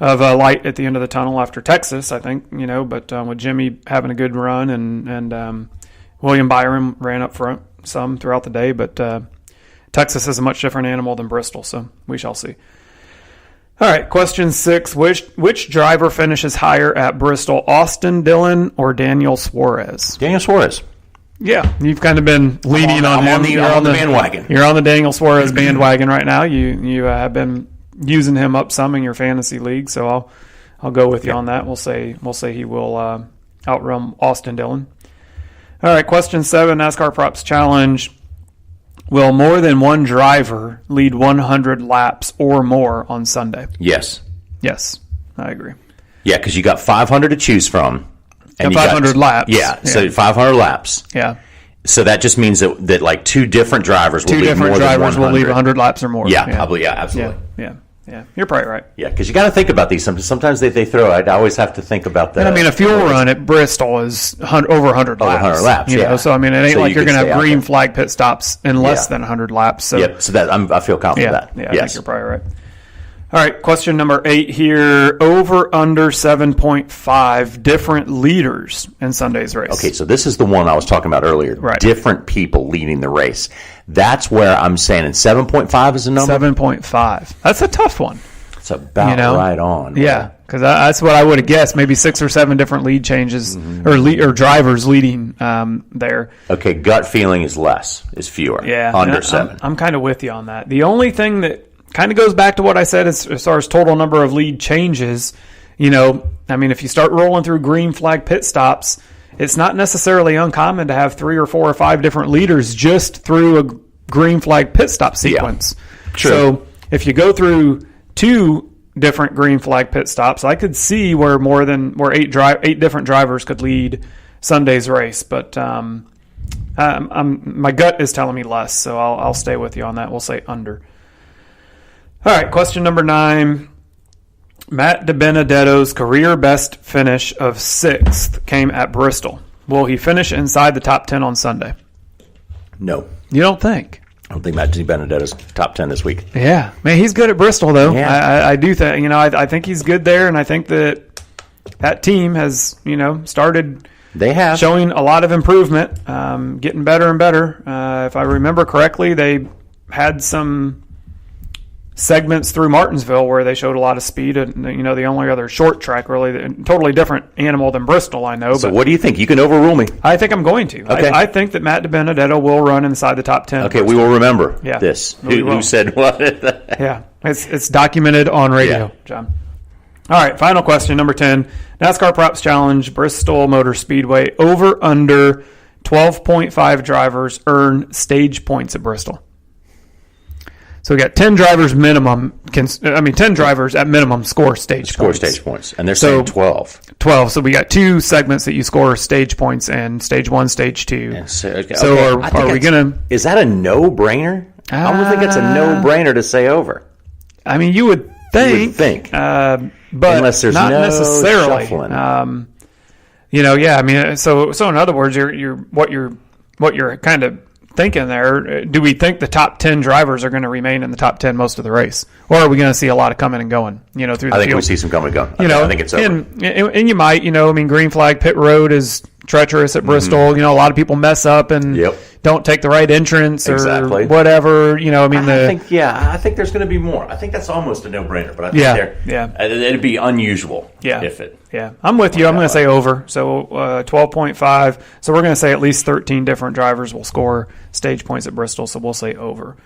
light at the end of the tunnel after Texas, I think. But with Jimmy having a good run and William Byron ran up front some throughout the day, but Texas is a much different animal than Bristol, so we shall see. All right, question 6. Which driver finishes higher at Bristol, Austin Dillon or Daniel Suarez? Daniel Suarez. Yeah, you've kind of been leaning on him. I'm on the bandwagon. You're on the Daniel Suarez bandwagon right now. You have been using him up some in your fantasy league, so I'll go with you on that. We'll say he will outrun Austin Dillon. All right, question 7, NASCAR Props Challenge. Will more than one driver lead 100 laps or more on Sunday? Yes. Yes, I agree. Yeah, because you got 500 to choose from. And 500 laps. Yeah, so 500 laps. Yeah. So that just means that like 2 different drivers will lead more than 100. Will lead 100 laps or more. Yeah, probably. Yeah, absolutely. Yeah. You're probably right. Yeah, because you got to think about these. Sometimes they throw. I always have to think about that. And I mean, a fuel run at Bristol is over 100 laps. Over 100 laps, yeah. So I mean, it ain't like you're going to have green flag pit stops in less than 100 laps. So yep. So that I feel confident with that. Yeah, I think you're probably right. All right, question number 8 here. Over under 7.5 different leaders in Sunday's race. Okay, so this is the one I was talking about earlier. Right. Different people leading the race. That's where I'm saying, and 7.5 is the number? 7.5. That's a tough one. It's about right on. Yeah, because that's what I would have guessed. Maybe 6 or 7 different lead changes or drivers leading there. Okay, gut feeling is fewer. Yeah, under 7. I'm kind of with you on that. The only thing that kind of goes back to what I said as far as total number of lead changes. I mean, if you start rolling through green flag pit stops, it's not necessarily uncommon to have 3 or 4 or 5 different leaders just through green flag pit stop sequence. True. So if you go through 2 different green flag pit stops, I could see where 8 different drivers could lead Sunday's race. But my gut is telling me less, so I'll stay with you on that. We'll say under. All right, question number 9. Matt DiBenedetto's career best finish of 6th came at Bristol. Will he finish inside the top 10 on Sunday? No. You don't think? I don't think Matt DiBenedetto's top 10 this week. Yeah. Man, he's good at Bristol, though. Yeah. I do think, I think he's good there, and I think that team has, started showing a lot of improvement, getting better and better. If I remember correctly, they had some segments through Martinsville where they showed a lot of speed, and the only other short track, really, totally different animal than Bristol, I know. So but what do you think? You can overrule me. I think I'm going to. Okay. I think that Matt DiBenedetto will run inside the top 10. Okay, we will remember this. Who said what? Yeah, it's documented on radio, John. All right, final question, number 10. NASCAR Props Challenge, Bristol Motor Speedway, over under 12.5 drivers earn stage points at Bristol. So we got 10 drivers minimum. 10 drivers at minimum score stage points. And they're saying 12. 12. So we got 2 segments that you score stage points in, stage 1, stage 2. Are we going to... Is that a no-brainer? I would think it's a no-brainer to say over. I mean, you would think. But unless there's not no necessarily. shuffling. So in other words, what you're kind of thinking there, do we think the top 10 drivers are going to remain in the top 10 most of the race, or are we going to see a lot of coming and going through the field? I think we see some coming and going. I think it's over. And you might, green flag pit road is treacherous at Bristol. A lot of people mess up and don't take the right entrance or whatever. I think there's going to be more. I think that's almost a no-brainer, but I think it'd be unusual if it. Yeah, I'm with you. I'm going to say over. So 12.5. So we're going to say at least 13 different drivers will score stage points at Bristol. So we'll say over.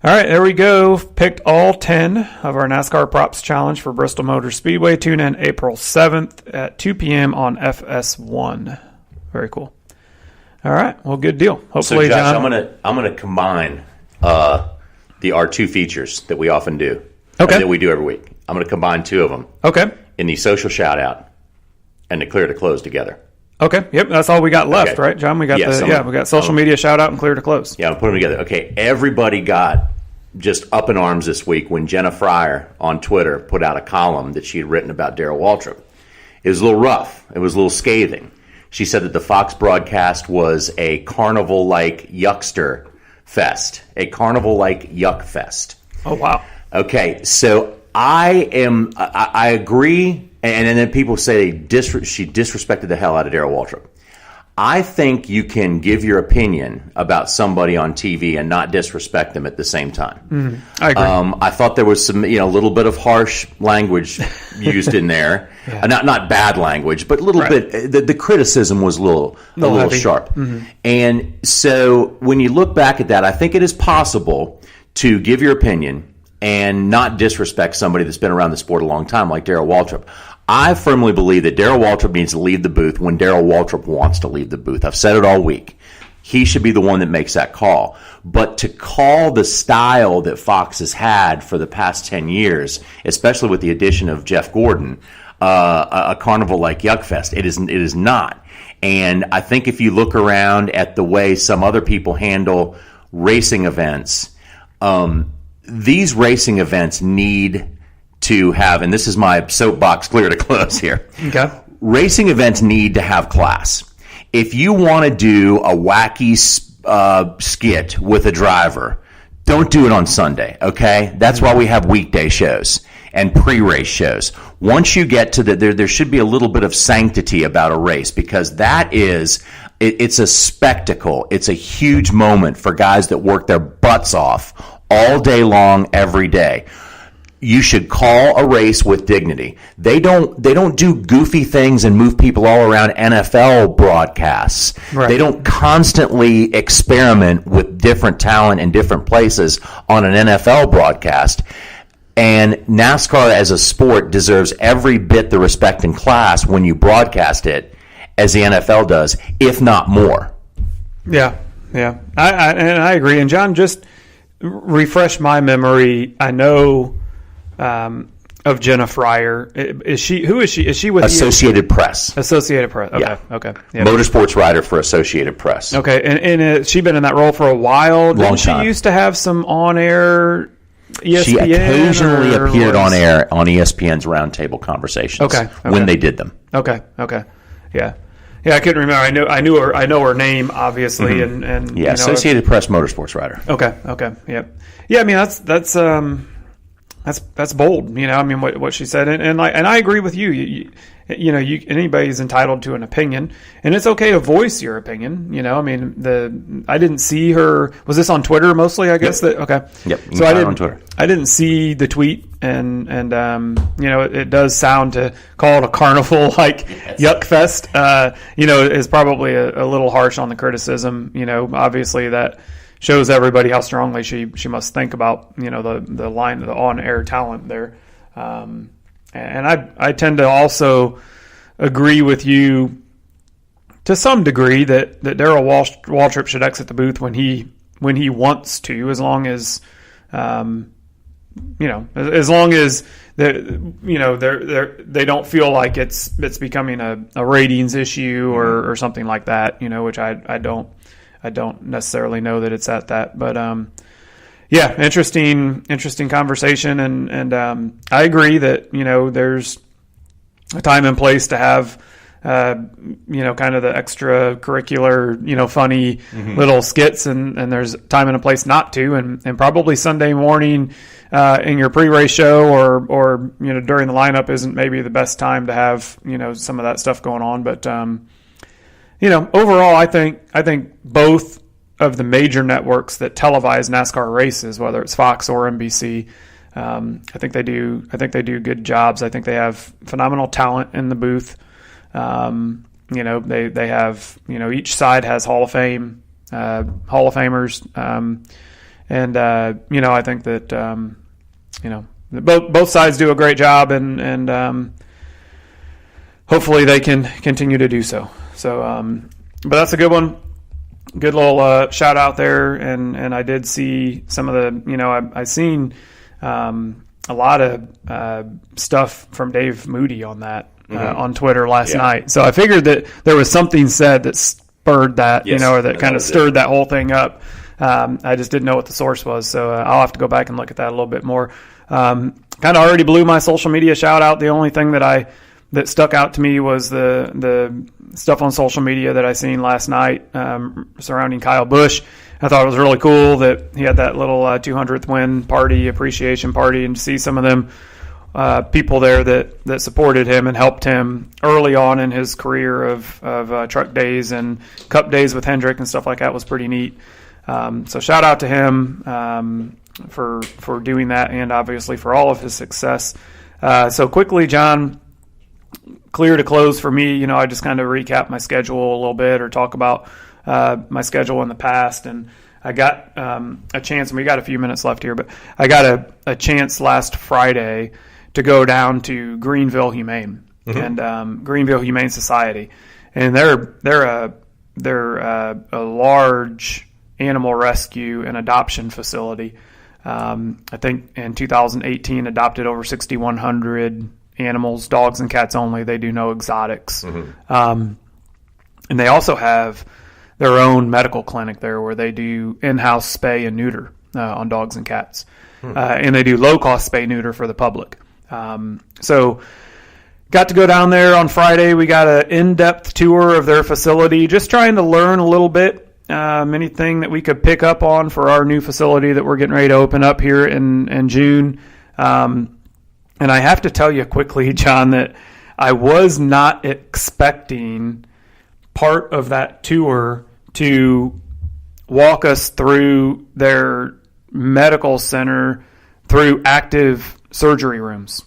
All right, there we go. Picked all 10 of our NASCAR Props Challenge for Bristol Motor Speedway. Tune in April 7th at 2 p.m. on FS1. Very cool. All right, well, good deal. Hopefully, so Josh, John, I'm gonna combine the R2 features that we often do. Okay. That we do every week. I'm gonna combine 2 of them. Okay. In the social shout out and the clear to close together. Okay. Yep. That's all we got left, right, John? We got we got social media shout out and clear to close. Yeah, I'll put them together. Okay. Everybody got just up in arms this week when Jenna Fryer on Twitter put out a column that she had written about Darrell Waltrip. It was a little rough. It was a little scathing. She said that the Fox broadcast was a carnival-like yuckster fest, a carnival-like yuck fest. Oh, wow. Okay, so I agree, and then people say she disrespected the hell out of Darrell Waltrip. I think you can give your opinion about somebody on TV and not disrespect them at the same time. I agree. I thought there was some, little bit of harsh language used in there. Not bad language, but a little bit. The criticism was a little sharp. And so when you look back at that, I think it is possible to give your opinion and not disrespect somebody that's been around the sport a long time, like Darrell Waltrip. I firmly believe that Darrell Waltrip needs to leave the booth when Darrell Waltrip wants to leave the booth. I've said it all week. He should be the one that makes that call. But to call the style that Fox has had for the past 10 years, especially with the addition of Jeff Gordon, a carnival-like yuck fest, it is not. And I think if you look around at the way some other people handle racing events, these racing events need to have, and this is my soapbox clear to close here. Okay. Racing events need to have class. If you want to do a wacky skit with a driver, don't do it on Sunday, okay? That's why we have weekday shows and pre-race shows. Once you get to there should be a little bit of sanctity about a race, because that is, it's a spectacle. It's a huge moment for guys that work their butts off all day long, every day. You should call a race with dignity. They don't do goofy things and move people all around NFL broadcasts. Right. They don't constantly experiment with different talent in different places on an NFL broadcast. And NASCAR as a sport deserves every bit the respect and class when you broadcast it as the NFL does, if not more. Yeah. Yeah, I agree. And John, just refresh my memory. I know of Jenna Fryer. Is she? Who is she? Is she with Associated Press? Associated Press. Okay. Yeah. Okay. Yeah. Motorsports writer for Associated Press. Okay. And she been in that role for a while. Long Didn't time. She used to have some on-air ESPN. She occasionally appeared on air on ESPN's Roundtable Conversations. Okay. When they did them. Okay. Yeah. Yeah, I couldn't remember. I knew her. I know her name, obviously, and Yeah, Associated Press Motorsports writer. Okay. Yep. Yeah, I mean that's bold. I mean what she said, and I agree with you. Anybody's entitled to an opinion, and it's okay to voice your opinion. I mean I didn't see her. Was this on Twitter mostly? I guess Yep. Okay. Yep. So I didn't on Twitter. I didn't see the tweet, and it does sound to call it a carnival like yuck fest. Is probably a little harsh on the criticism. Obviously that shows everybody how strongly she must think about the line of the on-air talent there. And I tend to also agree with you to some degree that Darrell Waltrip should exit the booth when he wants to, as long as as long as they don't feel like it's becoming a ratings issue or something like that. Which I don't necessarily know that it's at that, but yeah, interesting conversation, and I agree that there's a time and place to have kind of the extracurricular funny little skits, and there's a time and a place not to, and probably Sunday morning in your pre-race show or during the lineup isn't maybe the best time to have some of that stuff going on, but overall, I think both of the major networks that televise NASCAR races, whether it's Fox or NBC, I think they do good jobs. I think they have phenomenal talent in the booth. They have each side has Hall of Famers, and I think that both sides do a great job, and hopefully they can continue to do so. So, but that's a good one. Good little shout out there, and I did see some of the I seen a lot of stuff from Dave Moody on that on Twitter last night. So I figured that there was something said that spurred that, or that kind of stirred that whole thing up. I just didn't know what the source was, so I'll have to go back and look at that a little bit more. Kind of already blew my social media shout out. The only thing that stuck out to me was the stuff on social media that I seen last night surrounding Kyle Busch. I thought it was really cool that he had that little 200th win party, appreciation party, and to see some of them people there that supported him and helped him early on in his career of truck days and cup days with Hendrick and stuff like that was pretty neat. So shout out to him for doing that, and obviously for all of his success. So quickly, John, clear to close for me. I just kind of recap my schedule a little bit or talk about my schedule in the past. And I got a chance, and we got a few minutes left here, but I got a chance last Friday to go down to Greenville Humane and Greenville Humane Society, and they're a large animal rescue and adoption facility. I think in 2018 adopted over 6,100 animals, dogs and cats only. They do no exotics. And they also have their own medical clinic there where they do in-house spay and neuter on dogs and cats. And they do low-cost spay neuter for the public. So got to go down there on Friday. We got an in-depth tour of their facility, just trying to learn a little bit, anything that we could pick up on for our new facility that we're getting ready to open up here in June. And I have to tell you quickly, John, that I was not expecting part of that tour to walk us through their medical center through active surgery rooms.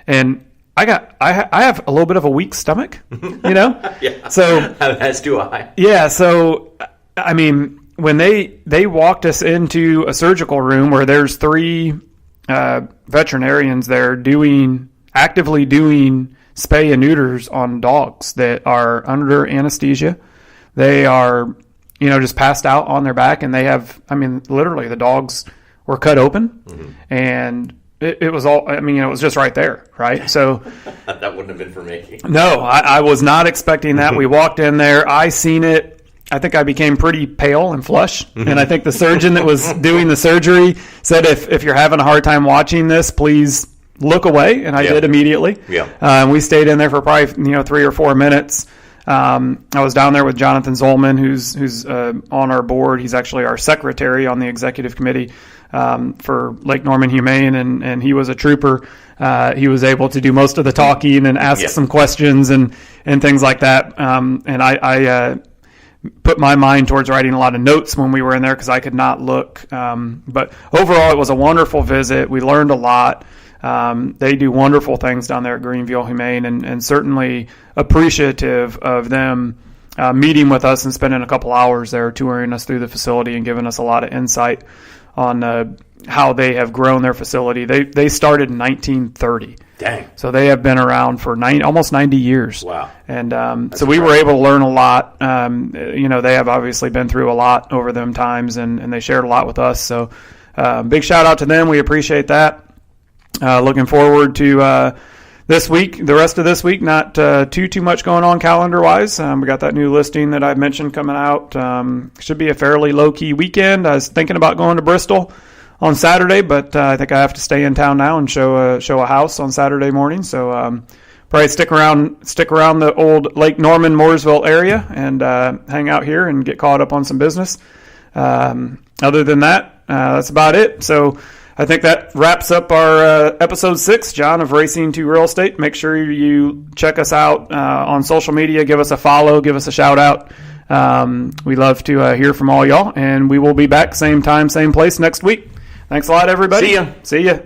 And I have a little bit of a weak stomach, Yeah. So as do I. Yeah. So, I mean, when they walked us into a surgical room where there's 3 veterinarians there actively doing spay and neuters on dogs that are under anesthesia. They are just passed out on their back, and they have, literally the dogs were cut open, and it was all, it was just right there, right? So that wouldn't have been for me. No, I was not expecting that. We walked in there, I seen it. I think I became pretty pale and flush, and I think the surgeon that was doing the surgery said, if you're having a hard time watching this, please look away, and I did immediately. We stayed in there for probably 3 or 4 minutes. I was down there with Jonathan Zolman, who's on our board. He's actually our secretary on the executive committee for Lake Norman Humane, and he was a trooper. He was able to do most of the talking and ask some questions and things like that. And I put my mind towards writing a lot of notes when we were in there because I could not look. But overall, it was a wonderful visit. We learned a lot. They do wonderful things down there at Greenville Humane, and certainly appreciative of them meeting with us and spending a couple hours there touring us through the facility and giving us a lot of insight on how they have grown their facility. They started in 1930. Dang. So they have been around for almost 90 years. Wow. And so we were able to learn a lot. They have obviously been through a lot over them times, and they shared a lot with us. So big shout out to them. We appreciate that. Looking forward to this week, the rest of this week. Not too much going on calendar-wise. We got that new listing that I mentioned coming out. Should be a fairly low-key weekend. I was thinking about going to Bristol on Saturday, but I think I have to stay in town now and show a house on Saturday morning. So probably stick around the old Lake Norman, Mooresville area and hang out here and get caught up on some business. Other than that, that's about it. So I think that wraps up our episode 6, John, of Racing to Real Estate. Make sure you check us out on social media. Give us a follow. Give us a shout out. We love to hear from all y'all, and we will be back same time, same place next week. Thanks a lot, everybody. See ya. See ya.